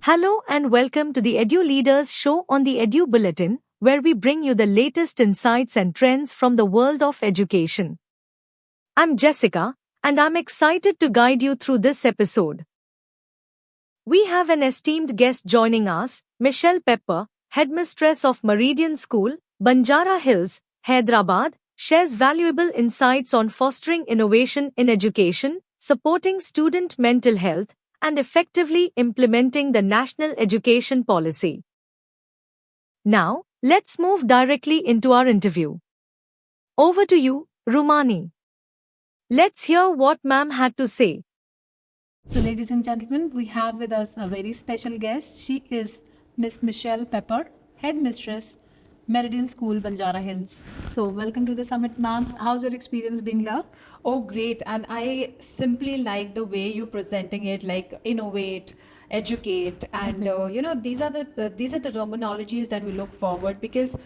Hello and welcome to the Edu Leaders Show on the Edu Bulletin, where we bring you the latest insights and trends from the world of education. I'm Jessica, and I'm excited to guide you through this episode. We have an esteemed guest joining us, Michelle Pepper, headmistress of Meridian School, Banjara Hills, Hyderabad, shares valuable insights on fostering innovation in education, supporting student mental health, and effectively implementing the national education policy. Now, let's move directly into our interview. Over to you, Rumani. Let's hear what ma'am had to say. So, ladies and gentlemen, we have with us a very special guest. She is Miss Michelle Pepper, Headmistress, Meridian School, Banjara Hills. So, welcome to the summit, ma'am. How's your experience being here? Oh, great. And I simply like the way you're presenting it, like innovate, educate, and these are the terminologies that we look forward because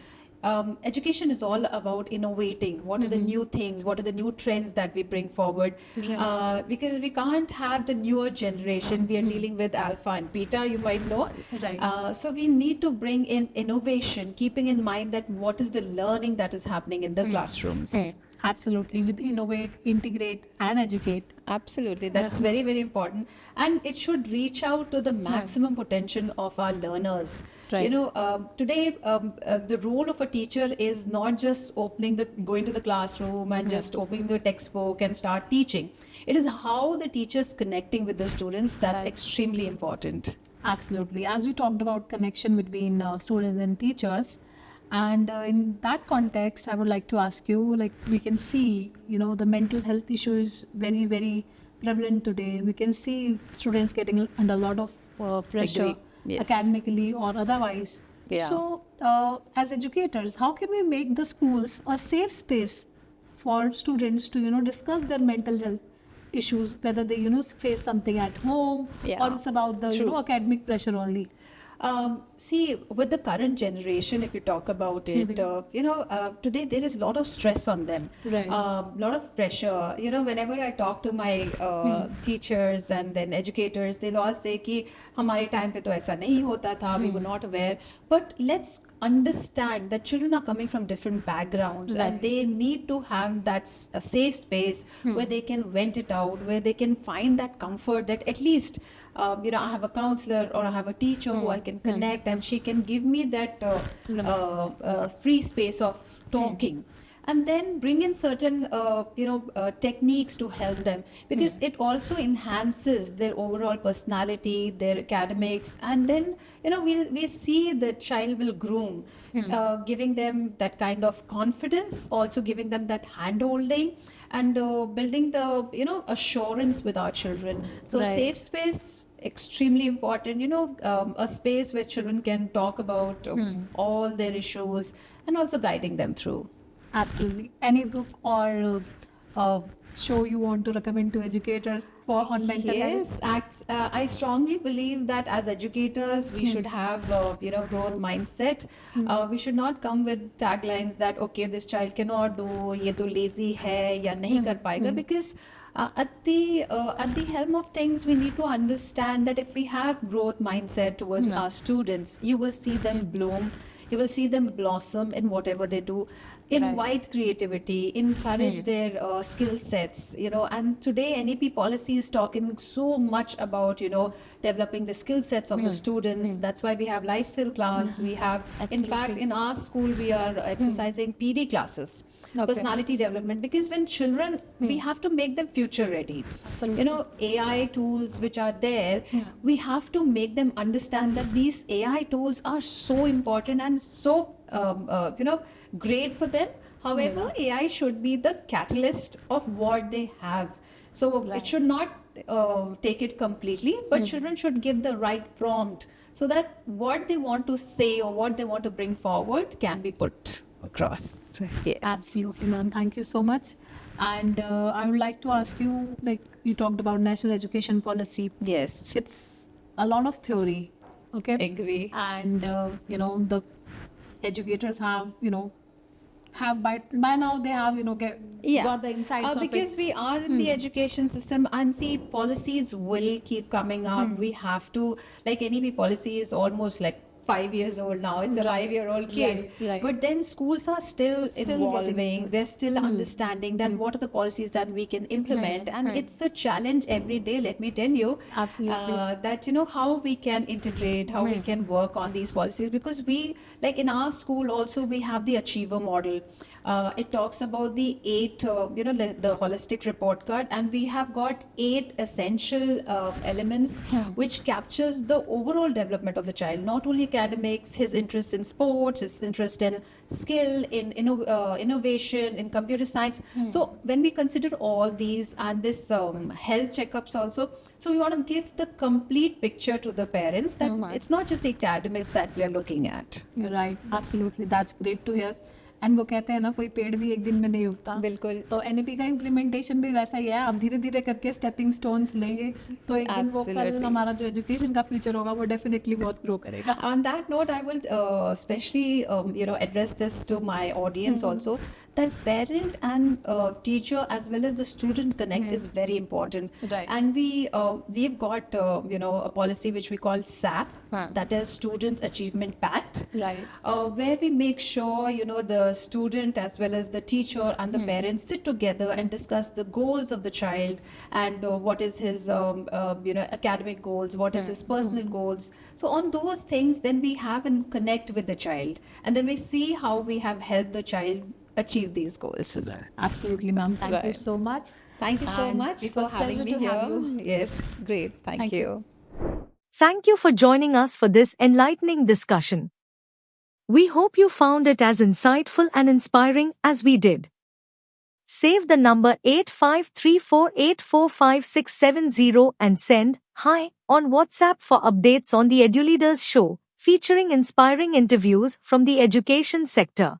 education is all about innovating. What are the new things? What are the new trends that we bring forward? Because we can't have the newer generation. We are dealing with alpha and beta, you might know. Right. So we need to bring in innovation, keeping in mind that what is the learning that is happening in the classrooms. Absolutely. With innovate, integrate, and educate. Absolutely, that's very, very important. And it should reach out to the maximum potential of our learners. Right. Today, the role of a teacher is not just going to the classroom and just opening the textbook and start teaching. It is how the teacher's connecting with the students that's extremely important. Absolutely. As we talked about connection between students and teachers, and in that context, I would like to ask you, like we can see, the mental health issue is very, very prevalent today. We can see students getting under a lot of pressure, Agree. Yes. academically or otherwise. Yeah. So, as educators, how can we make the schools a safe space for students to, discuss their mental health issues, whether they, face something at home Yeah. or it's about the, True. academic pressure only? See, with the current generation, if you talk about it, today there is a lot of stress on them, Right. lot of pressure. Whenever I talk to my teachers and then educators, they'll all say कि हमारे time पे तो ऐसा नहीं होता था, we were not aware. But let's understand that children are coming from different backgrounds and Right. they need to have a safe space where they can vent it out, where they can find that comfort that at least I have a counselor or I have a teacher who I can connect and she can give me that free space of talking. And then bring in certain techniques to help them because it also enhances their overall personality, their academics, and then we see the child will groom, giving them that kind of confidence, also giving them that hand holding and building the assurance with our children. So Right. safe space extremely important, a space where children can talk about all their issues and also guiding them through. Absolutely. Any book or show you want to recommend to educators for on mental health? Yes, I strongly believe that as educators, we should have, growth mindset. We should not come with taglines that, okay, this child cannot do, ये तो lazy है या नहीं कर पाएगा, because at the helm of things, we need to understand that if we have growth mindset towards our students, you will see them bloom. You will see them blossom in whatever they do. Invite creativity, encourage their skill sets, and today NEP policy is talking so much about, developing the skill sets of the students. That's why we have lifestyle class. We have, in fact, in our school, we are exercising PD classes. Okay. Personality development, because when children, we have to make them future ready. Absolutely. AI tools which are there, we have to make them understand that these AI tools are so important and so great for them. However, AI should be the catalyst of what they have. So it should not take it completely, but children should give the right prompt so that what they want to say or what they want to bring forward can be put across. Yes. Absolutely, ma'am. Thank you so much. And I would like to ask you, like you talked about national education policy. Yes. It's a lot of theory, okay? Agree. And the educators have have by now they have Yeah, got the insights of because it. we are in the education system, and see, policies will keep coming up. We have to, like any policy is almost like 5 years old now. It's a 5-year-old kid. Right. But then schools are still getting evolving. They're still understanding that what are the policies that we can implement. And it's a challenge every day, let me tell you. Absolutely. That, how we can integrate, how we can work on these policies. Because we, like in our school also, we have the achiever model. It talks about the 8, the holistic report card, and we have got 8 essential elements which captures the overall development of the child, not only academics, his interest in sports, his interest in skill, in innovation, in computer science. So when we consider all these and this health checkups also, so we want to give the complete picture to the parents that it's not just the academics that we are looking at. Right, absolutely, that's great to hear. And वो कहते हैं ना, कोई पेड़ भी एक दिन में नहीं उगता. बिल्कुल. तो एनईपी का इम्प्लीमेंटेशन भी वैसा ही है. आप धीरे धीरे करके स्टेपिंग स्टोन्स लेंगे तो एक दिन वो कल हमारा जो एजुकेशन का फ्यूचर होगा वो डेफिनेटली बहुत ग्रो करेगा. On that note, I will especially address this to my audience also, that parent and teacher as well as the student connect is very important. Right. And we've got a policy which we call SAP, that is Student Achievement Pact, Right. where we make sure the student as well as the teacher and the parents sit together and discuss the goals of the child, and what is his academic goals, what is his personal goals. So on those things, then we have and connect with the child, and then we see how we have helped the child achieve these goals. Absolutely, ma'am. Thank you so much. Thank you so And much it for was having me pleasure to have here. you. Yes, great. Thank you. Thank you for joining us for this enlightening discussion. We hope you found it as insightful and inspiring as we did. Save the number 8534845670 and send "Hi" on WhatsApp for updates on the EduLeaders show, featuring inspiring interviews from the education sector.